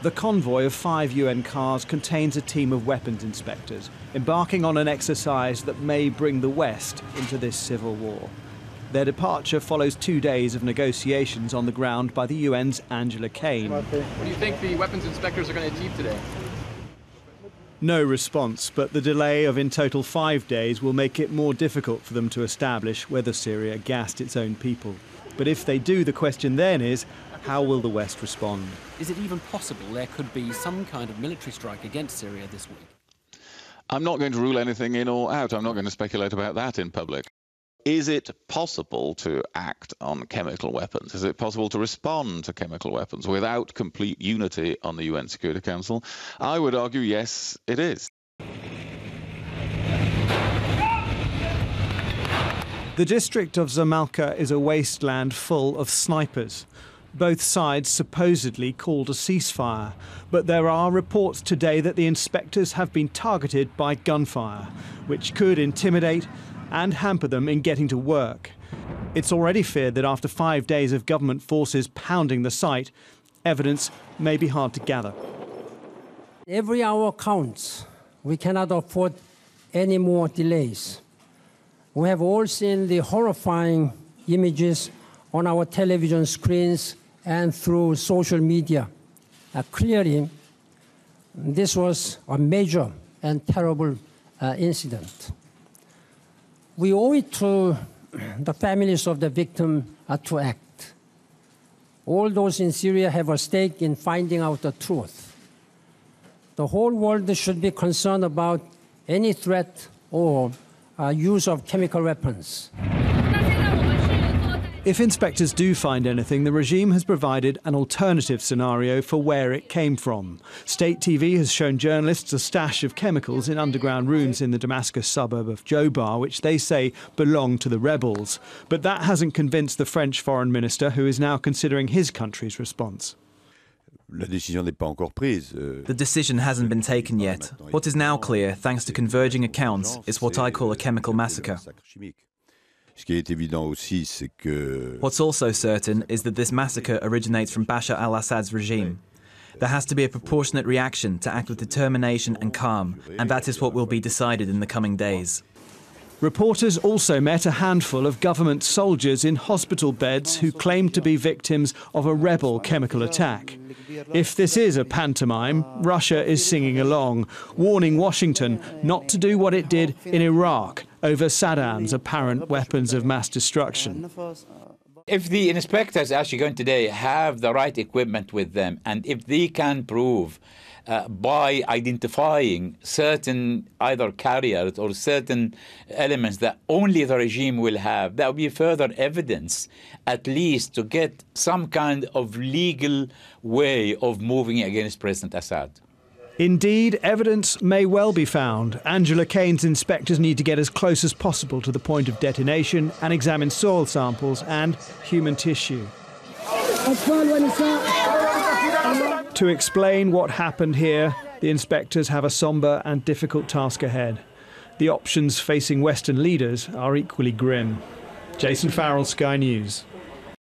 The convoy of 5 UN cars contains a team of weapons inspectors, embarking on an exercise that may bring the West into this civil war. Their departure follows 2 days of negotiations on the ground by the UN's Angela Kane. What do you think the weapons inspectors are going to achieve today? No response, but the delay of in total 5 days will make it more difficult for them to establish whether Syria gassed its own people. But if they do, the question then is, how will the West respond? Is it even possible there could be some kind of military strike against Syria this week? I'm not going to rule anything in or out. I'm not going to speculate about that in public. Is it possible to act on chemical weapons? Is it possible to respond to chemical weapons without complete unity on the UN Security Council? I would argue, yes, it is. The district of Zamalka is a wasteland full of snipers. Both sides supposedly called a ceasefire, but there are reports today that the inspectors have been targeted by gunfire, which could intimidate and hamper them in getting to work. It's already feared that after 5 days of government forces pounding the site, evidence may be hard to gather. Every hour counts. We cannot afford any more delays. We have all seen the horrifying images on our television screens and through social media. Clearly, this was a major and terrible incident. We owe it to the families of the victim to act. All those in Syria have a stake in finding out the truth. The whole world should be concerned about any threat or use of chemical weapons. If inspectors do find anything, the regime has provided an alternative scenario for where it came from. State TV has shown journalists a stash of chemicals in underground rooms in the Damascus suburb of Jobar, which they say belong to the rebels. But that hasn't convinced the French foreign minister, who is now considering his country's response. The decision hasn't been taken yet. What is now clear, thanks to converging accounts, is what I call a chemical massacre. What's also certain is that this massacre originates from Bashar al-Assad's regime. There has to be a proportionate reaction to act with determination and calm, and that is what will be decided in the coming days. Reporters also met a handful of government soldiers in hospital beds who claimed to be victims of a rebel chemical attack. If this is a pantomime, Russia is singing along, warning Washington not to do what it did in Iraq over Saddam's apparent weapons of mass destruction. If the inspectors actually going today have the right equipment with them, and if they can prove by identifying certain either carriers or certain elements that only the regime will have, that will be further evidence, at least to get some kind of legal way of moving against President Assad. Indeed, evidence may well be found. Angela Kane's inspectors need to get as close as possible to the point of detonation and examine soil samples and human tissue. To explain what happened here, the inspectors have a sombre and difficult task ahead. The options facing Western leaders are equally grim. Jason Farrell, Sky News.